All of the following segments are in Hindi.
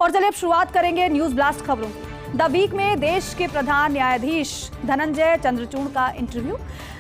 और चलिए अब शुरुआत करेंगे न्यूज ब्लास्ट खबरों की। द वीक में देश के प्रधान न्यायाधीश धनंजय चंद्रचूड़ का इंटरव्यू।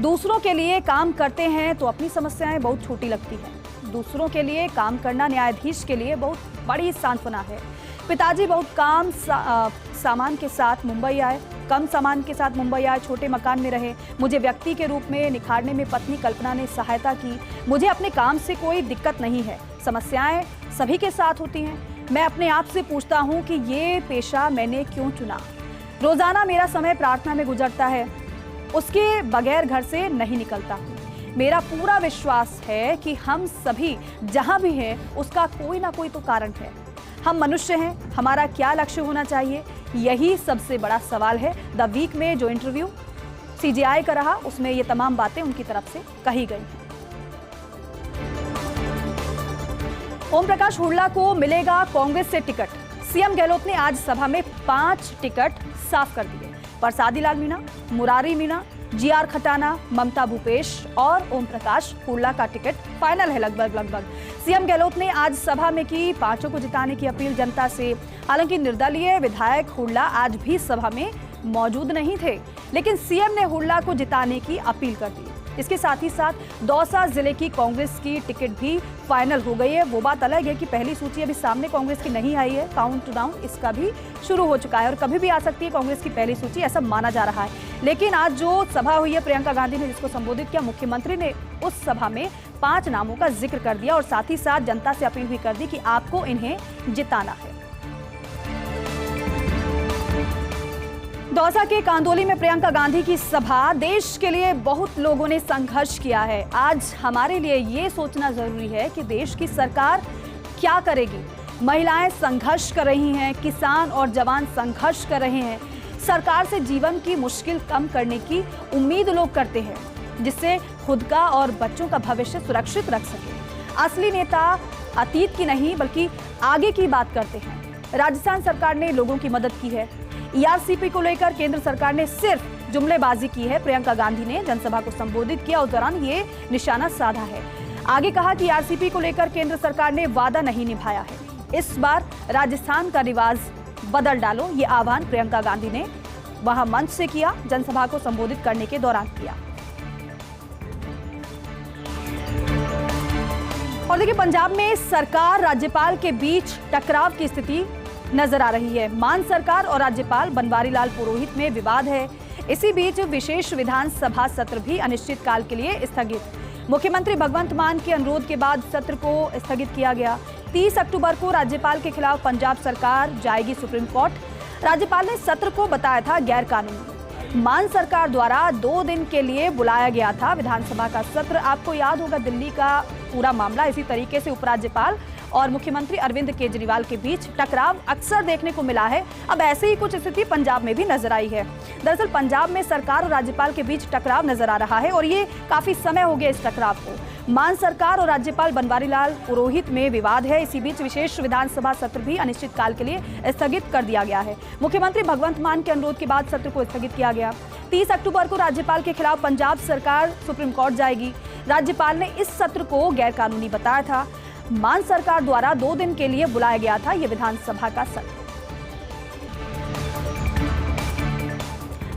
दूसरों के लिए काम करते हैं तो अपनी समस्याएं बहुत छोटी लगती हैं। दूसरों के लिए काम करना न्यायाधीश के लिए बहुत बड़ी सांत्वना है। पिताजी बहुत सामान के साथ मुंबई आए, कम सामान के साथ मुंबई आए, छोटे मकान में रहे। मुझे व्यक्ति के रूप में निखारने में पत्नी कल्पना ने सहायता की। मुझे अपने काम से कोई दिक्कत नहीं है। समस्याएं सभी के साथ होती हैं। मैं अपने आप से पूछता हूं कि ये पेशा मैंने क्यों चुना। रोजाना मेरा समय प्रार्थना में गुजरता है, उसके बगैर घर से नहीं निकलता। मेरा पूरा विश्वास है कि हम सभी जहां भी हैं उसका कोई ना कोई तो कारण है। हम मनुष्य हैं, हमारा क्या लक्ष्य होना चाहिए, यही सबसे बड़ा सवाल है। द वीक में जो इंटरव्यू सीजीआई का रहा उसमें ये तमाम बातें उनकी तरफ से कही गई हैं। ओम प्रकाश हुड्डा को मिलेगा कांग्रेस से टिकट। सीएम गहलोत ने आज सभा में 5 टिकट साफ कर दिए। परसादी लाल मीणा, मुरारी मीणा, जीआर खटाना, ममता भूपेश और ओम प्रकाश हुड्डा का टिकट फाइनल है लगभग। सीएम गहलोत ने आज सभा में की 5 को जिताने की अपील जनता से। हालांकि निर्दलीय विधायक हुड्डा आज भी सभा में मौजूद नहीं थे, लेकिन सीएम ने हुड्डा को जिताने की अपील कर दी। इसके साथ ही साथ दौसा जिले की कांग्रेस की टिकट भी फाइनल हो गई है। वो बात अलग है कि पहली सूची अभी सामने कांग्रेस की नहीं आई है, काउंटडाउन इसका भी शुरू हो चुका है और कभी भी आ सकती है कांग्रेस की पहली सूची, ऐसा माना जा रहा है। लेकिन आज जो सभा हुई है प्रियंका गांधी ने जिसको संबोधित किया, मुख्यमंत्री ने उस सभा में 5 नामों का जिक्र कर दिया और साथ ही साथ जनता से अपील भी कर दी कि आपको इन्हें जिताना है। दौसा के कांदोली में प्रियंका गांधी की सभा। देश के लिए बहुत लोगों ने संघर्ष किया है। आज हमारे लिए ये सोचना जरूरी है कि देश की सरकार क्या करेगी। महिलाएं संघर्ष कर रही हैं, किसान और जवान संघर्ष कर रहे हैं। सरकार से जीवन की मुश्किल कम करने की उम्मीद लोग करते हैं, जिससे खुद का और बच्चों का भविष्य सुरक्षित रख सके। असली नेता अतीत की नहीं बल्कि आगे की बात करते हैं। राजस्थान सरकार ने लोगों की मदद की है। ईआरसीपी को लेकर केंद्र सरकार ने सिर्फ जुमलेबाजी की है। प्रियंका गांधी ने जनसभा को संबोधित किया, उस दौरान ये निशाना साधा है। आगे कहा कि ईआरसीपी को लेकर केंद्र सरकार ने वादा नहीं निभाया है। इस बार राजस्थान का रिवाज बदल डालो, ये आह्वान प्रियंका गांधी ने वहां मंच से किया, जनसभा को संबोधित करने के दौरान किया। और देखिए, पंजाब में सरकार राज्यपाल के बीच टकराव की स्थिति नजर आ रही है। मान सरकार और राज्यपाल बनवारी लाल पुरोहित में विवाद है। इसी बीच विशेष विधानसभा सत्र भी अनिश्चितकाल के लिए स्थगित। मुख्यमंत्री भगवंत मान के अनुरोध के बाद सत्र को स्थगित किया गया। 30 अक्टूबर को राज्यपाल के खिलाफ पंजाब सरकार जाएगी सुप्रीम कोर्ट। राज्यपाल ने सत्र को बताया था गैर कानूनी। मान सरकार द्वारा 2 दिन के लिए बुलाया गया था विधानसभा का सत्र। आपको याद होगा दिल्ली का पूरा मामला, इसी तरीके से उपराज्यपाल और मुख्यमंत्री अरविंद केजरीवाल के बीच टकराव अक्सर देखने को मिला है। अब ऐसे ही कुछ स्थिति पंजाब में भी नजर आई है। दरअसल पंजाब में सरकार और राज्यपाल के बीच टकराव नजर आ रहा है और ये काफी समय हो गया इस टकराव को। मान सरकार और राज्यपाल बनवारी लाल पुरोहित में विवाद है। इसी बीच विशेष विधानसभा सत्र भी अनिश्चितकाल के लिए स्थगित कर दिया गया है। मुख्यमंत्री भगवंत मान के अनुरोध के बाद सत्र को स्थगित किया गया। 30 अक्टूबर को राज्यपाल के खिलाफ पंजाब सरकार सुप्रीम कोर्ट जाएगी। राज्यपाल ने इस सत्र को गैरकानूनी बताया था। मान सरकार द्वारा 2 दिन के लिए बुलाया गया था यह विधानसभा का सत्र।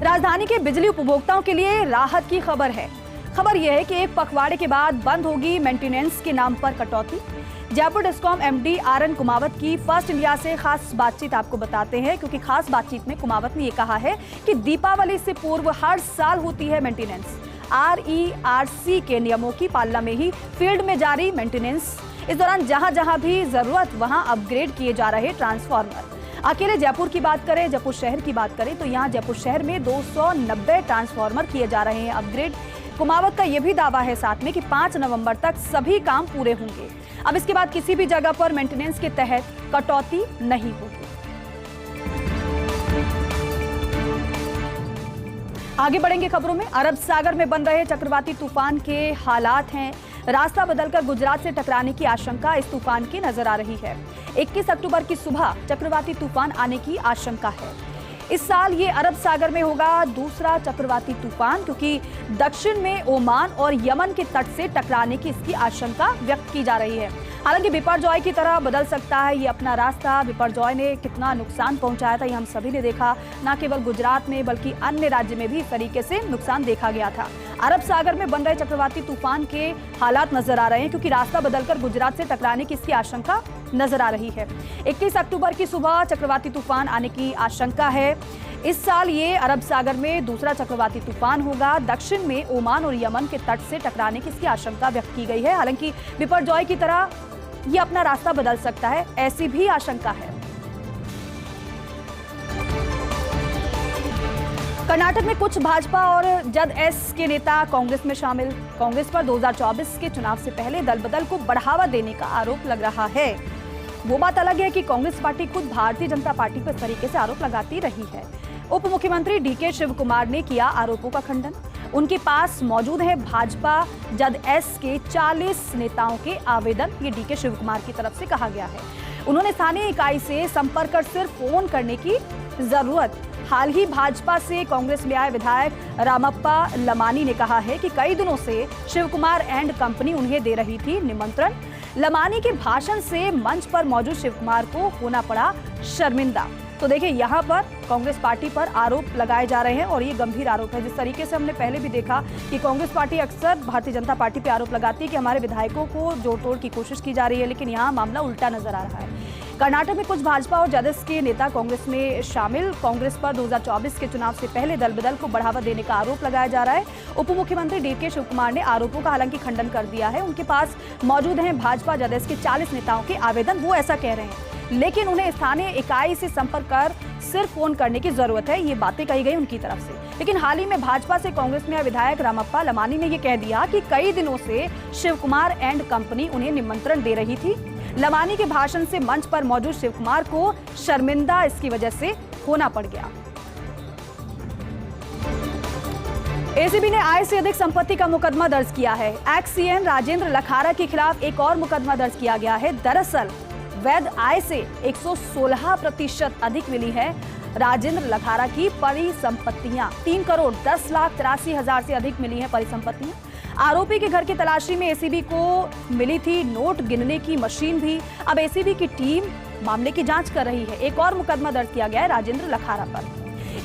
राजधानी के बिजली उपभोक्ताओं के लिए राहत की खबर है। खबर यह है कि एक पखवाड़े के बाद बंद होगी मेंटेनेंस के नाम पर कटौती। Jaipur discom MD R N Kumawat की फर्स्ट इंडिया से खास बातचीत आपको बताते हैं, क्योंकि खास बातचीत में कुमावत ने यह कहा है कि दीपावली से पूर्व हर साल होती है मेंटेनेंस। RERC के नियमों की पालना में ही फील्ड में जारी मेंटेनेंस। इस दौरान जहां जहां भी जरूरत वहां अपग्रेड किए जा रहे ट्रांसफार्मर। अकेले जयपुर की बात करें, जयपुर शहर की बात करें तो यहां जयपुर शहर में 290 ट्रांसफार्मर किए जा रहे हैं अपग्रेड। कुमावत का यह भी दावा है साथ में कि 5 नवंबर तक सभी काम पूरे होंगे। अब इसके बाद किसी भी जगह पर मेंटेनेंस के तहत कटौती नहीं होगी। आगे बढ़ेंगे खबरों में। अरब सागर में बन रहे चक्रवाती तूफान के हालात हैं। रास्ता बदलकर गुजरात से टकराने की आशंका इस तूफान की नजर आ रही है। 21 अक्टूबर की सुबह चक्रवाती तूफान आने की आशंका है। इस साल ये अरब सागर में होगा दूसरा चक्रवाती तूफान, क्योंकि दक्षिण में ओमान और यमन के तट से टकराने की इसकी आशंका व्यक्त की जा रही है। हालांकि बिपरजॉय की तरह बदल सकता है ये अपना रास्ता। बिपरजॉय ने कितना नुकसान पहुंचाया था ये हम सभी ने देखा, न केवल गुजरात में बल्कि अन्य राज्य में भी इस तरीके से नुकसान देखा गया था। अरब सागर में बन रहे चक्रवाती तूफान के हालात नजर आ रहे हैं, क्योंकि रास्ता बदलकर गुजरात से टकराने की इसकी आशंका नजर आ रही है। 21 अक्टूबर की सुबह चक्रवाती तूफान आने की आशंका है। इस साल ये अरब सागर में दूसरा चक्रवाती तूफान होगा। दक्षिण में ओमान और यमन के तट से टकराने की इसकी आशंका व्यक्त की गई है। हालांकि बिपरजॉय की तरह ये अपना रास्ता बदल सकता है, ऐसी भी आशंका है। कर्नाटक में कुछ भाजपा और जदएस के नेता कांग्रेस में शामिल। कांग्रेस पर 2024 के चुनाव से पहले दल बदल को बढ़ावा देने का आरोप लग रहा है। वो बात अलग है कि कांग्रेस पार्टी खुद भारतीय जनता पार्टी पर इस तरीके से आरोप लगाती रही है। उप मुख्यमंत्री डीके शिव कुमार ने किया आरोपों का खंडन। उनके पास मौजूद है भाजपा जदएस के 40 नेताओं के आवेदन, ये डीके शिव कुमार की तरफ से कहा गया है। उन्होंने स्थानीय इकाई से संपर्क कर सिर्फ फोन करने की जरूरत। हाल ही भाजपा से कांग्रेस में आए विधायक रामप्पा लमानी ने कहा है कि कई दिनों से शिव कुमार एंड कंपनी उन्हें दे रही थी निमंत्रण। लमानी के भाषण से मंच पर मौजूद शिव कुमार को होना पड़ा शर्मिंदा। तो देखिए, यहाँ पर कांग्रेस पार्टी पर आरोप लगाए जा रहे हैं और ये गंभीर आरोप है। जिस तरीके से हमने पहले भी देखा कि कांग्रेस पार्टी अक्सर भारतीय जनता पार्टी पे आरोप लगाती है कि हमारे विधायकों को जोड़ तोड़ की कोशिश की जा रही है, लेकिन यहाँ मामला उल्टा नजर आ रहा है। कर्नाटक में कुछ भाजपा और जदएस के नेता कांग्रेस में शामिल। कांग्रेस पर 2024 के चुनाव से पहले दल बदल को बढ़ावा देने का आरोप लगाया जा रहा है। उप मुख्यमंत्री डीके शिव कुमार ने आरोपों का हालांकि खंडन कर दिया है। उनके पास मौजूद हैं भाजपा जदएस के 40 नेताओं के आवेदन, वो ऐसा कह रहे हैं, लेकिन उन्हें स्थानीय इकाई से संपर्क कर सिर्फ फोन करने की जरूरत है, ये बातें कही गई उनकी तरफ से। लेकिन हाल ही में भाजपा से कांग्रेस में विधायक रामप्पा लमानी ने यह कह दिया कि कई दिनों से शिव कुमार एंड कंपनी उन्हें निमंत्रण दे रही थी। लमानी के भाषण से मंच पर मौजूद शिव कुमार को शर्मिंदा इसकी वजह से होना पड़ गया। एसीबी ने आय से अधिक संपत्ति का मुकदमा दर्ज किया है। एक्स सीएम राजेंद्र लखारा के खिलाफ एक और मुकदमा दर्ज किया गया है। दरअसल वैध आय से 116% अधिक मिली है राजेंद्र लखारा की परिसंपत्तियां। 3,10,83,000 से अधिक मिली है परिसंपत्तियां। आरोपी के घर की तलाशी में एसीबी को मिली थी नोट गिनने की मशीन भी। अब एसीबी की टीम मामले की जांच कर रही है। एक और मुकदमा दर्ज किया गया है राजेंद्र लखारा पर।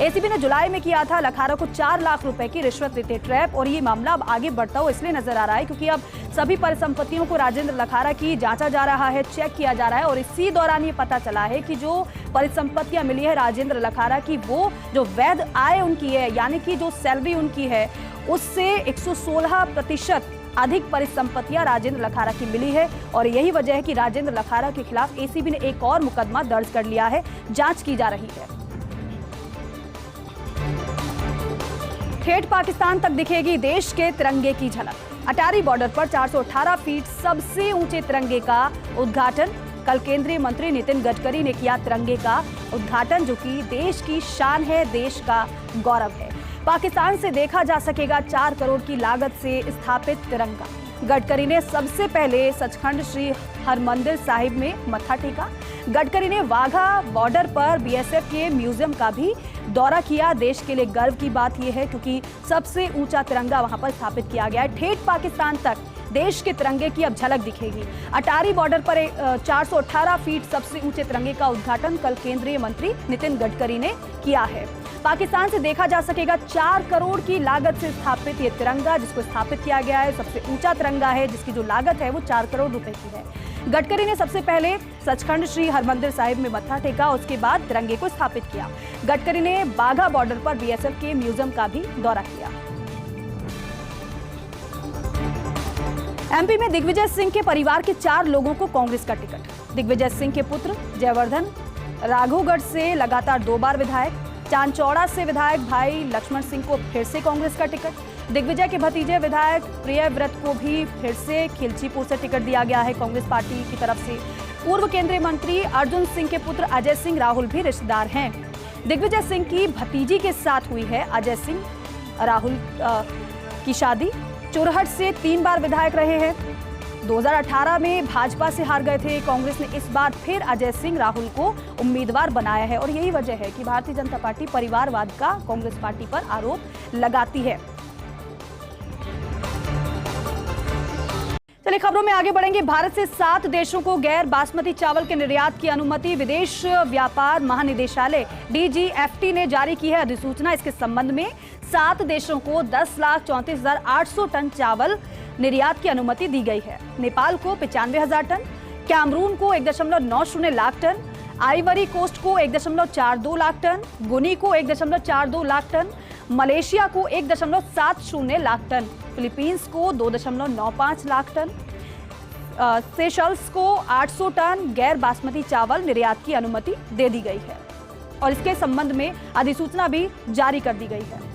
एसीबी ने जुलाई में किया था लखारा को 4 लाख रुपए की रिश्वत देते ट्रैप, और ये मामला अब आगे बढ़ता हुआ इसलिए नजर आ रहा है क्योंकि अब सभी परिसंपत्तियों को राजेंद्र लखारा की जांचा जा रहा है, चेक किया जा रहा है, और इसी दौरान ये पता चला है कि जो परिसंपत्तियां मिली है राजेंद्र लखारा की, वो जो वैध आय उनकी है, यानी कि जो सैलरी उनकी है, उससे 116% अधिक परिसंपत्तियां राजेंद्र लखारा की मिली है। और यही वजह है कि राजेंद्र लखारा के खिलाफ एसीबी ने एक और मुकदमा दर्ज कर लिया है, जांच की जा रही है। ठेठ पाकिस्तान तक दिखेगी देश के तिरंगे की झलक। अटारी बॉर्डर पर 418 फीट सबसे ऊंचे तिरंगे का उद्घाटन। कल केंद्रीय मंत्री नितिन गडकरी ने किया तिरंगे का उद्घाटन, जो कि देश की शान है, देश का गौरव है। पाकिस्तान से देखा जा सकेगा 4 करोड़ की लागत से स्थापित तिरंगा। गडकरी ने सबसे पहले सचखंड श्री हरमंदिर साहिब में मत्था टेका। गडकरी ने वाघा बॉर्डर पर बीएसएफ के म्यूजियम का भी दौरा किया। देश के लिए गर्व की बात यह है क्योंकि सबसे ऊंचा तिरंगा वहां पर स्थापित किया गया है। ठेठ पाकिस्तान तक देश के तिरंगे की अब झलक दिखेगी। अटारी बॉर्डर पर 418 फीट सबसे ऊंचे तिरंगे का उद्घाटन कल केंद्रीय मंत्री नितिन गडकरी ने किया है। पाकिस्तान से देखा जा सकेगा 4 करोड़ की लागत से स्थापित ये तिरंगा, जिसको स्थापित किया गया है, सबसे ऊंचा तिरंगा है, जिसकी जो लागत है वो 4 करोड़ रुपए की है। गडकरी ने सबसे पहले सचखंड श्री हरमंदिर साहिब में मत्था टेका, उसके बाद तिरंगे को स्थापित किया। गडकरी ने बाघा बॉर्डर पर बीएसएफ के म्यूजियम का भी दौरा किया। एमपी में दिग्विजय सिंह के परिवार के 4 लोगों को कांग्रेस का टिकट। दिग्विजय सिंह के पुत्र जयवर्धन राघोगढ़ से लगातार 2 बार विधायक, चांचौड़ा से विधायक भाई लक्ष्मण सिंह को फिर से कांग्रेस का टिकट। दिग्विजय के भतीजे विधायक प्रियव्रत को भी फिर से खिलचीपुर से टिकट दिया गया है कांग्रेस पार्टी की तरफ से। पूर्व केंद्रीय मंत्री अर्जुन सिंह के पुत्र अजय सिंह राहुल भी रिश्तेदार हैं। दिग्विजय सिंह की भतीजी के साथ हुई है अजय सिंह राहुल की शादी। चुरहट से 3 बार विधायक रहे हैं। 2018 में भाजपा से हार गए थे। कांग्रेस ने इस बार फिर अजय सिंह राहुल को उम्मीदवार बनाया है और यही वजह है कि भारतीय जनता पार्टी परिवारवाद का कांग्रेस पार्टी पर आरोप लगाती है। चलिए खबरों में आगे बढ़ेंगे। भारत से 7 देशों को गैर बासमती चावल के निर्यात की अनुमति। विदेश व्यापार महानिदेशालय DGFT ने जारी की है अधिसूचना। इसके संबंध में 7 देशों को 10,34,800 टन चावल निर्यात की अनुमति दी गई है। नेपाल को 95,000 टन, कैमरून को 1.90 लाख टन, आइवरी कोस्ट को 1.42 लाख टन, गुनी को 1.42 लाख टन, मलेशिया को 1.70 लाख टन, फिलीपींस को 2.95 लाख टन, सेशल्स को 800 टन गैर बासमती चावल निर्यात की अनुमति दे दी गई है और इसके संबंध में अधिसूचना भी जारी कर दी गई है।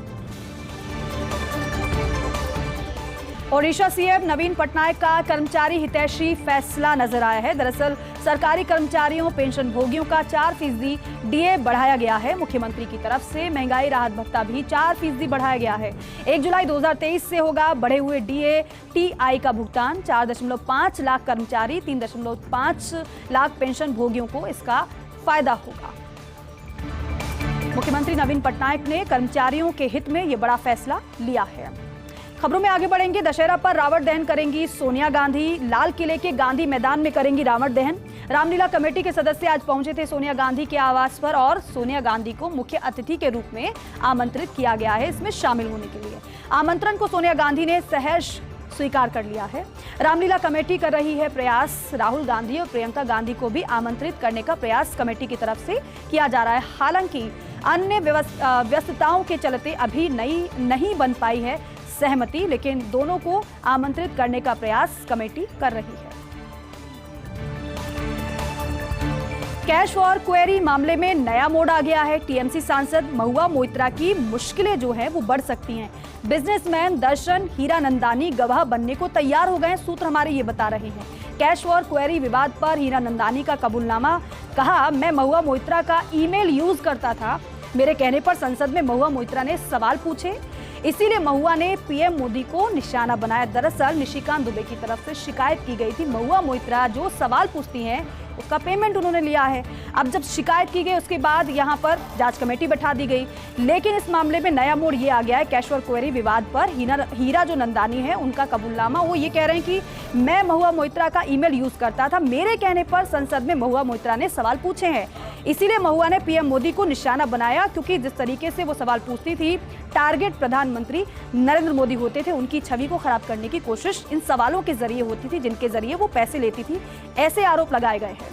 ओडिशा सीएम नवीन पटनायक का कर्मचारी हितैषी फैसला नजर आया है। दरअसल सरकारी कर्मचारियों पेंशन भोगियों का 4% डीए बढ़ाया गया है। मुख्यमंत्री की तरफ से महंगाई राहत भत्ता भी 4% बढ़ाया गया है। 1 जुलाई 2023 से होगा बढ़े हुए डीए टीआई का भुगतान। 4.5 लाख कर्मचारी, 3.5 लाख पेंशन भोगियों को इसका फायदा होगा। मुख्यमंत्री नवीन पटनायक ने कर्मचारियों के हित में यह बड़ा फैसला लिया है। खबरों में आगे बढ़ेंगे। दशहरा पर रावण दहन करेंगी सोनिया गांधी। लाल किले के गांधी मैदान में करेंगी रावण दहन। रामलीला कमेटी के सदस्य आज पहुंचे थे सोनिया गांधी के आवास पर और सोनिया गांधी को मुख्य अतिथि के रूप में आमंत्रित किया गया है इसमें शामिल होने के लिए। आमंत्रण को सोनिया गांधी ने सहर्ष स्वीकार कर लिया है। रामलीला कमेटी कर रही है प्रयास। राहुल गांधी और प्रियंका गांधी को भी आमंत्रित करने का प्रयास कमेटी की तरफ से किया जा रहा है। हालांकि अन्य व्यस्तताओं के चलते अभी नहीं बन पाई है सहमति, लेकिन दोनों को आमंत्रित करने का प्रयास कमेटी कर रही है। कैश फॉर क्वेरी मामले में नया मोड़ आ गया है। टीएमसी सांसद महुआ मोइत्रा की मुश्किलें जो हैं वो बढ़ सकती हैं। बिजनेसमैन दर्शन हीरानंदानी गवाह बनने को तैयार हो गए हैं, सूत्र हमारे ये बता रहे हैं। कैश फॉर क्वेरी विवाद पर हीरानंदानी का कबूलनामा। कहा, मैं महुआ मोइत्रा का ईमेल यूज करता था। मेरे कहने पर संसद में महुआ मोइत्रा ने सवाल पूछे, इसीलिए महुआ ने पीएम मोदी को निशाना बनाया। दरअसल निशिकांत दुबे की तरफ से शिकायत की गई थी। महुआ मोइत्रा जो सवाल पूछती हैं उसका पेमेंट उन्होंने लिया है। अब जब शिकायत की गई उसके बाद यहां पर जांच कमेटी बैठा दी गई, लेकिन इस मामले में नया मोड़ ये आ गया है। कैश फॉर क्वेरी विवाद पर हीरा जो नंदानी है उनका कबूलनामा, वो ये कह रहे हैं कि मैं महुआ मोइत्रा का ईमेल यूज करता था। मेरे कहने पर संसद में महुआ मोइत्रा ने सवाल पूछे हैं, इसीलिए महुआ ने पीएम मोदी को निशाना बनाया, क्योंकि जिस तरीके से वो सवाल पूछती थी टारगेट प्रधानमंत्री नरेंद्र मोदी होते थे। उनकी छवि को खराब करने की कोशिश इन सवालों के जरिए होती थी, जिनके जरिए वो पैसे लेती थी। ऐसे आरोप लगाए गए हैं।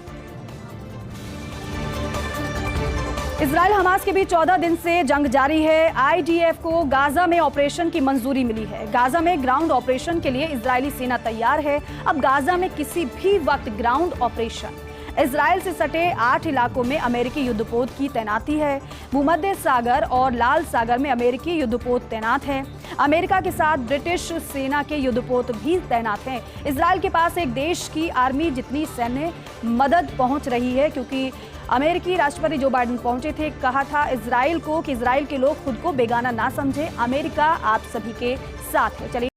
इजराइल हमास के बीच 14 दिन से जंग जारी है। आईडीएफ को गाजा में ऑपरेशन की मंजूरी मिली है। गाजा में ग्राउंड ऑपरेशन के लिए इजरायली सेना तैयार है। अब गाजा में किसी भी वक्त ग्राउंड ऑपरेशन। इजराइल से सटे 8 इलाकों में अमेरिकी युद्धपोत की तैनाती है। भूमध्य सागर और लाल सागर में अमेरिकी युद्धपोत तैनात हैं। अमेरिका के साथ ब्रिटिश सेना के युद्धपोत भी तैनात हैं। इजराइल के पास एक देश की आर्मी जितनी सैन्य मदद पहुंच रही है, क्योंकि अमेरिकी राष्ट्रपति जो बाइडेन पहुंचे थे, कहा था इजराइल को कि इजराइल के लोग खुद को बेगाना ना समझे, अमेरिका आप सभी के साथ है। चलिए